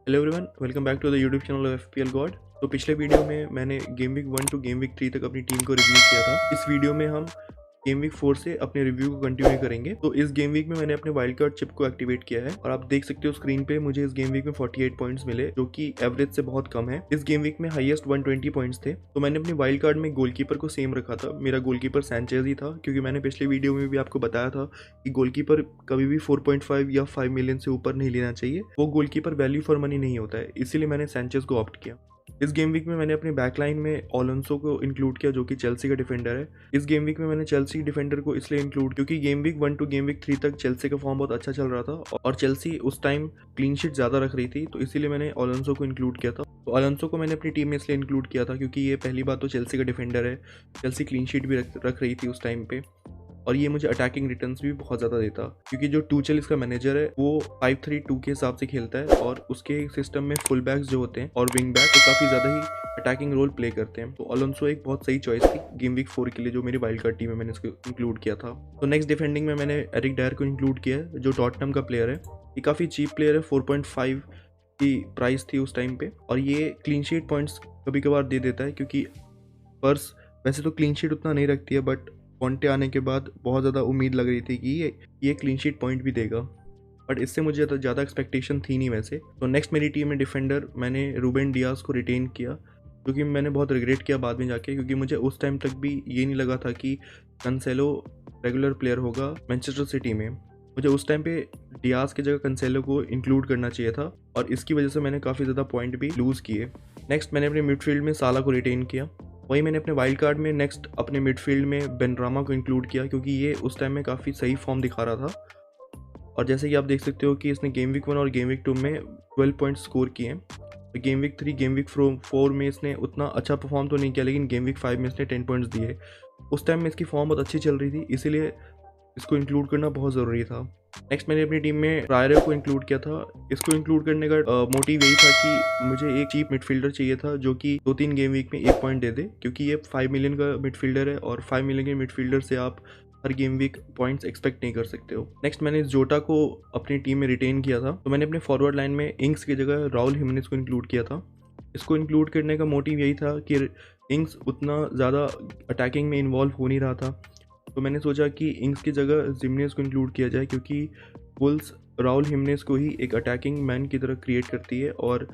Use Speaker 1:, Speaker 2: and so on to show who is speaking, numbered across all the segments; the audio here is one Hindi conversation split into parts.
Speaker 1: Hello everyone, welcome back to the YouTube channel of FPL god. तो पिछले वीडियो में मैंने game week 1 to game week 3 तक अपनी टीम को रिव्यू किया था। इस वीडियो में हम गेम वीक 4 से अपने रिव्यू को कंटिन्यू करेंगे। तो इस गेम वीक में मैंने अपने वाइल्ड कार्ड चिप को एक्टिवेट किया है और आप देख सकते हो स्क्रीन पे मुझे इस गेम वीक में 48 पॉइंट्स मिले, जो कि एवरेज से बहुत कम है। इस गेम वीक में हाईएस्ट 120 पॉइंट्स थे। तो मैंने अपनी वाइल्ड कार्ड में गोलकीपर को सेम रखा था। मेरा गोलकीपर सैंचेज ही था, क्योंकि मैंने पिछले वीडियो में भी आपको बताया था कि गोलकीपर कभी भी 4.5 या 5 मिलियन से ऊपर नहीं लेना चाहिए। वो गोलकीपर वैल्यू फॉर मनी नहीं होता है, इसीलिए मैंने सैंचेज को ऑप्ट किया। इस गेम वीक में मैंने अपनी बैकलाइन में अलोंसो को इंक्लूड किया, जो कि चेल्सी का डिफेंडर है। इस गेम वीक में मैंने चेल्सी डिफेंडर को इसलिए इंक्लूड क्योंकि game week 1 to game week 3 तक चेल्सी का फॉर्म बहुत अच्छा चल रहा था और चेल्सी उस टाइम क्लीन शीट ज़्यादा रख रही थी, तो इसीलिए मैंने अलोंसो को इंक्लूड किया था। तो अलोंसो को मैंने अपनी टीम में इसलिए इंक्लूड किया था क्योंकि ये पहली बात तो चेल्सी का डिफेंडर है, चेल्सी क्लीन शीट भी रख रही थी उस टाइम पे, और ये मुझे अटैकिंग रिटर्न्स भी बहुत ज़्यादा देता, क्योंकि जो टूचेल इसका मैनेजर है वो 5-3-2 के हिसाब से खेलता है और उसके सिस्टम में फुल बैक्स जो होते हैं और विंग बैक तो काफ़ी ज़्यादा ही अटैकिंग रोल प्ले करते हैं। तो अलोंसो एक बहुत सही चॉइस थी गेम वीक 4 के लिए, जो मेरी वाइल्ड कार्ड टीम में मैंने इसको इंक्लूड किया था। तो नेक्स्ट डिफेंडिंग में मैंने एरिक डायर को इंक्लूड किया है, जो टॉटनम का प्लेयर है। ये काफ़ी चीप प्लेयर है, 4.5 की प्राइस थी उस टाइम पे, और ये क्लीन शीट पॉइंट्स कभी कभार दे देता है, क्योंकि पर्स वैसे तो क्लीन शीट उतना नहीं रखती है, बट कॉन्टे आने के बाद बहुत ज़्यादा उम्मीद लग रही थी कि ये क्लीन शीट पॉइंट भी देगा, बट इससे मुझे ज़्यादा एक्सपेक्टेशन थी नहीं वैसे। तो नेक्स्ट मेरी टीम में डिफेंडर मैंने रूबेन डियास को रिटेन किया, क्योंकि मैंने बहुत रिग्रेट किया बाद में जाके, क्योंकि मुझे उस टाइम तक भी ये नहीं लगा था कि कंसेलो रेगुलर प्लेयर होगा मैनचेस्टर सिटी में। मुझे उस टाइम पे डियास की जगह कंसेलो को इंक्लूड करना चाहिए था, और इसकी वजह से मैंने काफ़ी ज़्यादा पॉइंट भी लूज़ किए। नेक्स्ट मैंने अपने मिडफील्ड में साला को रिटेन किया। वही मैंने अपने वाइल्ड कार्ड में नेक्स्ट अपने मिडफील्ड में बेनरामा को इंक्लूड किया, क्योंकि ये उस टाइम में काफ़ी सही फॉर्म दिखा रहा था, और जैसे कि आप देख सकते हो कि इसने गेम वीक 1 और गेम वीक 2 में 12 पॉइंट स्कोर किए हैं। गेम वीक 3 गेम वीक 4 में इसने उतना अच्छा परफॉर्म तो नहीं किया, लेकिन गेम वीक 5 में इसने 10 पॉइंट्स दिए। उस टाइम में इसकी फॉर्म बहुत अच्छी चल रही थी, इसीलिए इसको इंक्लूड करना बहुत ज़रूरी था। नेक्स्ट मैंने अपनी टीम में रायरे को इंक्लूड किया था। इसको इंक्लूड करने का मोटिव यही था कि मुझे एक चीप मिडफील्डर चाहिए था, जो कि 2-3 गेम वीक में 1 पॉइंट दे दे, क्योंकि ये 5 मिलियन का मिडफील्डर है, और 5 मिलियन के मिडफील्डर से आप हर गेम वीक पॉइंट्स एक्सपेक्ट नहीं कर सकते हो। नेक्स्ट मैंने जोटा को अपनी टीम में रिटेन किया था। तो मैंने अपने फॉरवर्ड लाइन में इंग्स की जगह राहुल हिमेनेस को इंक्लूड किया था। इसको इंक्लूड करने का मोटिव यही था कि इंग्स उतना ज़्यादा अटैकिंग में इन्वॉल्व हो नहीं रहा था, तो मैंने सोचा कि इंग्स की जगह जिमनेस को इंक्लूड किया जाए, क्योंकि वुल्स राहुल हिमनेस को ही एक अटैकिंग मैन की तरह क्रिएट करती है, और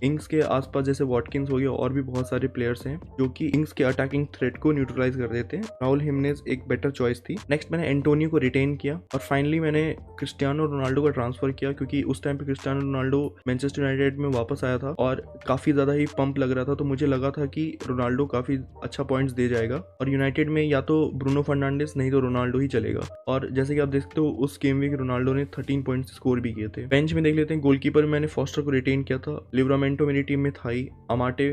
Speaker 1: इंग्स के आसपास जैसे वॉटकिंस हो गया और भी बहुत सारे प्लेयर्स हैं जो कि इंग्स के अटैकिंग थ्रेट को न्यूट्रलाइज कर देते हैं। राहुल हिमनेस एक बेटर चॉइस थी। नेक्स्ट मैंने एंटोनियो को रिटेन किया, और फाइनली मैंने क्रिस्टियानो रोनाल्डो का ट्रांसफर किया, क्योंकि उस टाइम पे क्रिस्टियानो रोनाल्डो मैनचेस्टर यूनाइटेड में वापस आया था और काफ़ी ज़्यादा ही पंप लग रहा था, तो मुझे लगा था कि रोनाल्डो काफ़ी अच्छा पॉइंट्स दे जाएगा, और यूनाइटेड में या तो ब्रूनो फर्नांडिस नहीं तो रोनाल्डो ही चलेगा। और जैसे कि आप देख सकते हो उस गेम वीक रोनाल्डो ने 13 पॉइंट्स स्कोर भी किए थे। बेंच में देख लेते हैं। गोलकीपर में मैंने फॉस्टर को रिटेन किया था, लिवरामेंटो मेरी टीम में था ही, अमाटे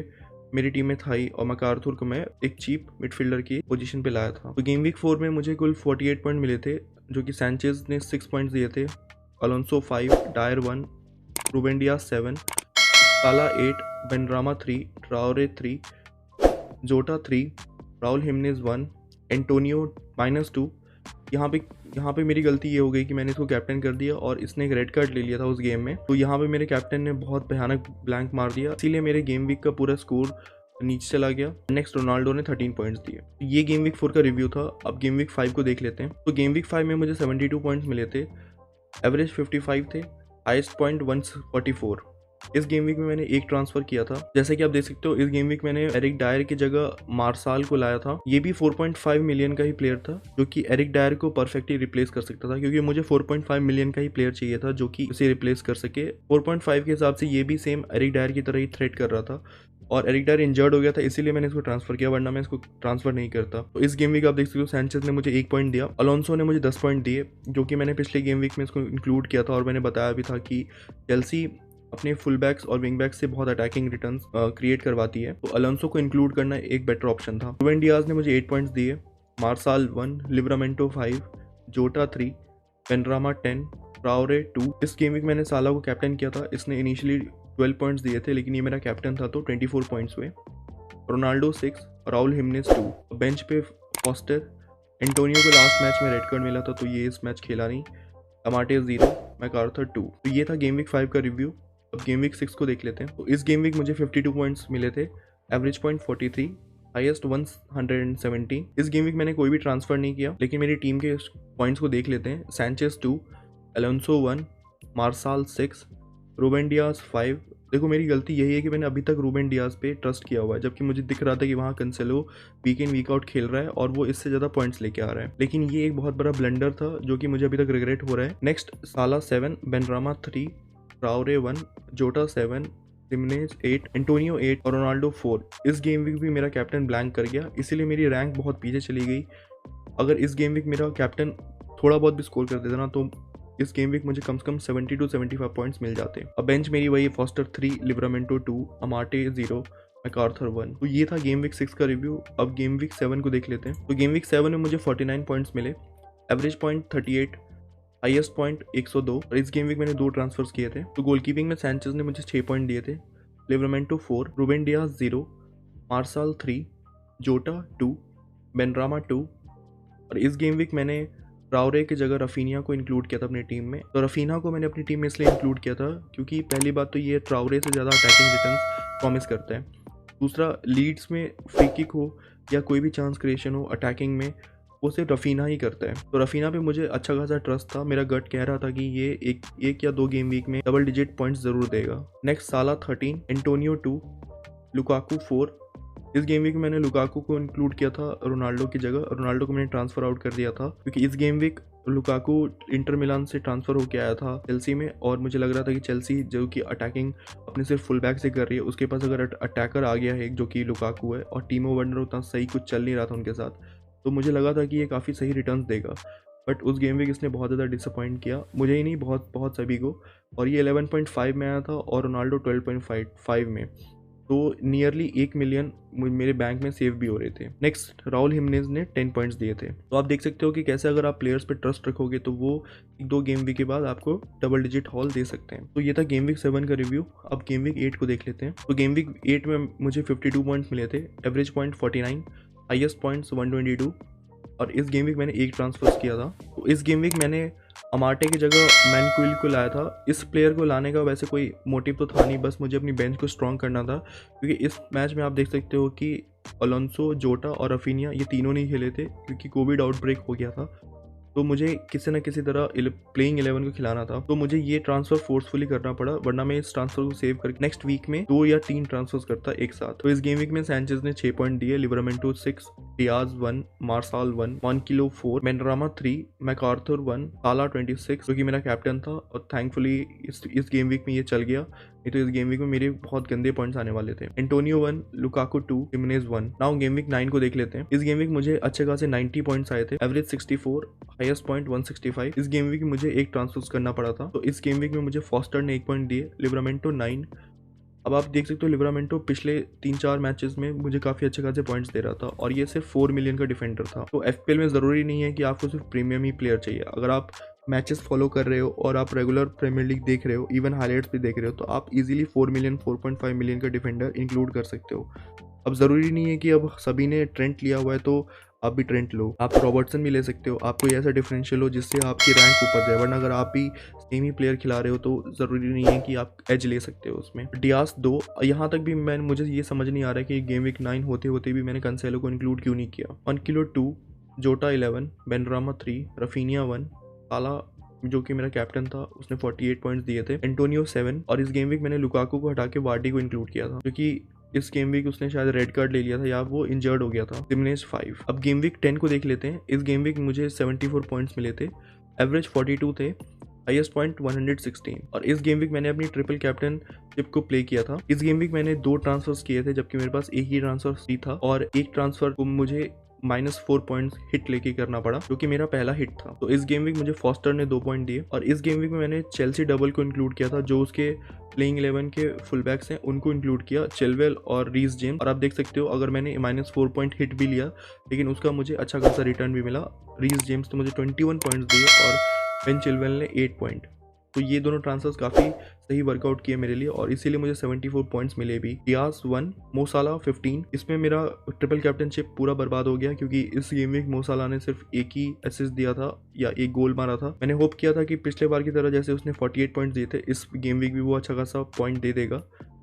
Speaker 1: मेरी टीम में था ही, और मैकार्थर को मैं एक चीप मिडफील्डर की पोजीशन पे लाया था। तो गेम वीक 4 में मुझे कुल 48 पॉइंट मिले थे, जो कि सैंचेज ने 6 पॉइंट्स दिए थे, अलोंसो 5, डायर 1, रूबेन डियास 7, साला 8, बेनरामा 3, ट्राओरे 3, जोटा 3, राहुल हिमनेस 1, एंटोनियो -2। यहाँ पे मेरी गलती ये हो गई कि मैंने इसको कैप्टन कर दिया और इसने एक रेड कार्ड ले लिया था उस गेम में, तो यहाँ पे मेरे कैप्टन ने बहुत भयानक ब्लैंक मार दिया, इसीलिए मेरे गेम वीक का पूरा स्कोर नीचे चला गया। नेक्स्ट रोनाल्डो ने 13 पॉइंट्स दिए। ये गेम वीक 4 का रिव्यू था। अब गेम वीक 5 को देख लेते हैं। तो गेम वीक 5 में मुझे 72 पॉइंट्स मिले थे, एवरेज 55 थे, हाइस्ट पॉइंट 144। इस गेम वीक में मैंने एक ट्रांसफर किया था। जैसे कि आप देख सकते हो इस गेम वीक मैंने एरिक डायर की जगह मार्साल को लाया था। ये भी 4.5 मिलियन का ही प्लेयर था, जो कि एरिक डायर को परफेक्टली रिप्लेस कर सकता था, क्योंकि मुझे 4.5 मिलियन का ही प्लेयर चाहिए था जो कि उसे रिप्लेस कर सके। 4.5 के हिसाब से ये भी सेम एरिक डायर की तरह ही थ्रेट कर रहा था, और एरिक डायर इंजर्ड हो गया था, इसीलिए मैंने इसको ट्रांसफर किया, वरना मैं इसको ट्रांसफर नहीं करता। तो इस गेम वीक आप देख सकते हो सैंचेज ने मुझे 1 पॉइंट दिया, अलोंसो ने मुझे 10 पॉइंट दिए, जो कि मैंने पिछले गेम वीक में इसको इंक्लूड किया था, और मैंने बताया भी था कि चेल्सी अपने फुल बैक्स और विंग बैक्स से बहुत अटैकिंग रिटर्न्स क्रिएट करवाती है, तो अलोंसो को इंक्लूड करना एक बेटर ऑप्शन था। रूबेन डियाज ने मुझे 8 पॉइंट्स दिए, मार्साल 1, लिवरामेंटो 5, जोटा 3, बेनरामा 10, ट्राओरे 2। इस गेम वीक मैंने साला को कैप्टन किया था। इसने इनिशियली 12 पॉइंट्स दिए थे, लेकिन ये मेरा कैप्टन था तो 24 पॉइंट्स हुए। रोनाल्डो 6, राहुल हिमनेस 2। बेंच पे फॉस्टर, एंटोनियो को लास्ट मैच में रेड कार्ड मिला था, तो ये इस मैच खेला नहीं। टमाटे 0, मैकार्थर 2। तो ये था गेम वीक 5 का रिव्यू। अब गेम वीक 6 को देख लेते हैं। तो इस गेम वीक मुझे 52 पॉइंट्स मिले थे, एवरेज पॉइंट 43, हाईएस्ट 117। इस गेम वीक मैंने कोई भी ट्रांसफर नहीं किया, लेकिन मेरी टीम के पॉइंट्स को देख लेते हैं। Sanchez 2, Alonso 1, Martial 6, Ruben Dias 5। देखो मेरी गलती यही है कि मैंने अभी तक रूबेन डियास पे ट्रस्ट किया हुआ है, जबकि मुझे दिख रहा था कि वहाँ कैंसेलो वीक इन वीक आउट खेल रहा है और वो इससे ज़्यादा पॉइंट्स लेके आ रहा है। लेकिन ये एक बहुत बड़ा ब्लंडर था जो कि मुझे अभी तक रिग्रेट हो रहा है। नेक्स्ट साला 7, बेनरामा 3, ट्राउरे 1, जोटा 7, जिमेनेज 8, एंटोनियो 8 और रोनाल्डो 4। इस गेम वीक भी मेरा कैप्टन ब्लैंक कर गया, इसीलिए मेरी रैंक बहुत पीछे चली गई। अगर इस गेम वीक मेरा कैप्टन थोड़ा बहुत भी स्कोर कर देता ना, तो इस गेम वीक मुझे कम से कम 70 to 75 पॉइंट्स मिल जाते। अब बेंच मेरी वही फॉस्टर 3, लिब्रामेंटो 2, अमाटे 0, मैकार्थर 1। तो ये था गेम वीक 6 का रिव्यू। अब गेम वीक 7 को देख लेते हैं। तो गेम वीक 7 में मुझे 49 पॉइंट्स मिले, एवरेज पॉइंट 38, हाईएस्ट पॉइंट 102 और इस गेम वीक मैंने 2 ट्रांसफर्स किए थे। तो गोलकीपिंग में सैंचेज ने मुझे 6 पॉइंट दिए थे, लिब्रामेंटो 4, रूबेन डियास 0, मार्साल 3, जोटा 2, बेनरामा 2 और इस गेम वीक मैंने ट्राउरे की जगह रफीनिया को इंक्लूड किया था अपनी टीम में। तो रफीना को मैंने अपनी टीम में इसलिए इंक्लूड किया था क्योंकि पहली बात तो ये ट्राउरे से ज़्यादा अटैकिंग रिटर्न्स प्रॉमिस करता है। दूसरा, लीड्स में फ्री किक हो या कोई भी चांस क्रिएशन हो अटैकिंग में, वो सिर्फ रफीना ही करता है। तो रफीना पे मुझे अच्छा खासा ट्रस्ट था। मेरा गट कह रहा था कि ये एक या 2 गेम वीक में डबल डिजिट पॉइंट्स ज़रूर देगा। नेक्स्ट साला 13, एंटोनियो 2, लुकाकू 4। इस गेम वीक में मैंने लुकाकू को इंक्लूड किया था रोनाल्डो की जगह। रोनाल्डो को मैंने ट्रांसफर आउट कर दिया था क्योंकि इस game week Lukaku Inter Milan से ट्रांसफर होकर आया था चेल्सी में, और मुझे लग रहा था कि चेल्सी जो कि अटैकिंग अपने सिर्फ फुल बैक से कर रही है, उसके पास अगर अटैकर आ गया है जो कि लुकाकू है और टीमो वर्नर उतना सही कुछ चल नहीं रहा था उनके साथ, तो मुझे लगा था कि ये काफ़ी सही रिटर्न्स देगा। बट उस गेम वीक इसने बहुत ज़्यादा डिसअपॉइंट किया, मुझे ही नहीं बहुत सभी को। और ये 11.5 में आया था और रोनाल्डो 12.5 में। तो नियरली 1 मिलियन मेरे बैंक में सेव भी हो रहे थे। नेक्स्ट, राहुल हिमनेज ने 10 पॉइंट्स दिए थे। तो आप देख सकते हो कि कैसे अगर आप प्लेयर्स पे ट्रस्ट रखोगे तो वो 1-2 गेम वीक के बाद आपको डबल डिजिट हॉल दे सकते हैं। तो ये था गेम वीक 7 का रिव्यू। अब गेम वीक 8 को देख लेते हैं। तो गेम वीक 8 में मुझे 52 पॉइंट्स मिले थे, एवरेज पॉइंट 49, हाईएस्ट पॉइंट्स 122 और इस गेम वीक मैंने 1 ट्रांसफर किया था। तो इस गेम वीक मैंने अमाटे की जगह मैनक्विल को लाया था। इस प्लेयर को लाने का वैसे कोई मोटिव तो था नहीं, बस मुझे अपनी बेंच को स्ट्रॉन्ग करना था क्योंकि इस मैच में आप देख सकते हो कि अलोंसो, जोटा और रफीनिया ये तीनों नहीं खेले थे क्योंकि कोविड आउटब्रेक हो गया था। तो मुझे किसी न किसी तरह प्लेइंग 11 को खिलाना था, तो मुझे ये ट्रांसफर फोर्सफुली करना पड़ा, वरना मैं इस ट्रांसफर को सेव करके नेक्स्ट वीक में 2 या 3 ट्रांसफर्स करता एक साथ। तो इस गेम वीक में सैंचेज ने 6 पॉइंट दिए, लिब्रामेंटो 6, डियाज 1, मार्साल 1, मानकिलो 4, बेनरामा 3, मैकार्थर 1, साला 26 जो कि मेरा कैप्टन था और थैंकफुली इस गेम वीक में ये चल गया, नहीं तो इस गेम वीक में मेरे बहुत गंदे पॉइंट्स आने वाले थे। Antonio 1, Lukaku 2, Jimenez 1। Now game week 9 को देख लेते हैं। इस गेम वीक मुझे अच्छे खासे 90 पॉइंट्स आए थे, एवरेज 64, हाईएस्ट पॉइंट 165। इस गेम वीक मुझे 1 ट्रांसफर करना पड़ा था, तो इस गेम वीक में मुझे फॉस्टर ने 1 पॉइंट दिए, लिब्रामेंटो 9। अब आप देख सकते हो लिब्रामेंटो पिछले 3-4 मैचेस में मुझे काफ़ी अच्छे खासे पॉइंट्स दे रहा था और ये सिर्फ 4 मिलियन का डिफेंडर था। तो एफपीएल में ज़रूरी नहीं है कि आपको सिर्फ प्रीमियम ही प्लेयर चाहिए। अगर आप मैचेस फॉलो कर रहे हो और आप रेगुलर प्रीमियर लीग देख रहे हो, इवन हाईलाइट्स भी देख रहे हो, तो आप इजीली 4 मिलियन 4.5 मिलियन का डिफेंडर इंक्लूड कर सकते हो। अब ज़रूरी नहीं है कि अब सभी ने ट्रेंट लिया हुआ है तो आप भी ट्रेंट लो, आप रॉबर्टसन भी ले सकते हो। आप कोई ऐसा डिफरेंशियल हो जिससे आपकी रैंक ऊपर जाए, वरना अगर आप भी सेम ही प्लेयर खिला रहे हो तो ज़रूरी नहीं है कि आप एज ले सकते हो उसमें। डियास 2, यहाँ तक भी मुझे ये समझ नहीं आ रहा है कि गेम वीक 9 होते होते भी मैंने कैंसेलो को इंक्लूड क्यों नहीं किया। मानकिलो 2, जोटा 11, बेनरामा 3, रफीनिया 1, साला जो कि मेरा कैप्टन था उसने 48 पॉइंट्स दिए थे, एंटोनियो 7 और इस गेम वीक मैंने लुकाकू को हटा के वार्डी को इंक्लूड किया था क्योंकि इस गेम वीक उसने शायद रेड कार्ड ले लिया था या वो इंजर्ड हो गया था। जिमेनेज 5। अब गेम वीक 10 को देख लेते हैं। इस गेम वीक मुझे 74 पॉइंट्स मिले थे, एवरेज 42 थे, हाईएस्ट पॉइंट 116 और इस गेम वीक मैंने अपनी ट्रिपल कैप्टनशिप को प्ले किया था। इस गेम वीक मैंने 2 ट्रांसफर्स किए थे जबकि मेरे पास एक ही ट्रांसफर फ्री था और एक ट्रांसफर को मुझे -4 पॉइंट्स हिट लेके करना पड़ा जो कि मेरा पहला हिट था। तो इस गेम वीक मुझे फॉस्टर ने 2 पॉइंट दिए और इस गेम वीक में मैंने चेल्सी डबल को इंक्लूड किया था, जो उसके प्लेइंग 11 के फुल बैक्स हैं उनको इंक्लूड किया, चिलवेल और रीस जेम्स। और आप देख सकते हो अगर मैंने -4 पॉइंट हिट भी लिया लेकिन उसका मुझे अच्छा खासा रिटर्न भी मिला। रीस जेम्स तो मुझे 21 पॉइंट्स दिए और बेन चिलवेल ने 8 पॉइंट। तो ये दोनों ट्रांसफर्स काफ़ी सही वर्कआउट किए मेरे लिए और इसीलिए मुझे 74 पॉइंट्स मिले भी। डियास 1, मो साला 15। इसमें मेरा ट्रिपल कैप्टनशिप पूरा बर्बाद हो गया क्योंकि इस गेम वीक मो साला ने सिर्फ एक ही असिस्ट दिया था या एक गोल मारा था। मैंने होप किया था कि पिछले बार की तरह जैसे उसने 48 पॉइंट्स दिए थे, इस गेम वीक भी वो अच्छा खासा पॉइंट दे देगा,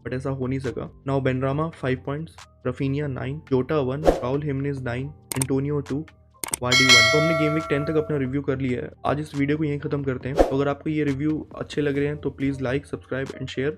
Speaker 1: बट ऐसा हो नहीं सका। नाउ बेनरामा 5 पॉइंट्स, रफीनिया 9, जोटा 1, राहुल हिमनेज 9, एंटोनियो 2, वार्डी 1। तो हमने गेम वीक 10 तक अपना रिव्यू कर लिया है। आज इस वीडियो को यहीं खत्म करते हैं। तो अगर आपको ये रिव्यू अच्छे लग रहे हैं तो please like, subscribe and share.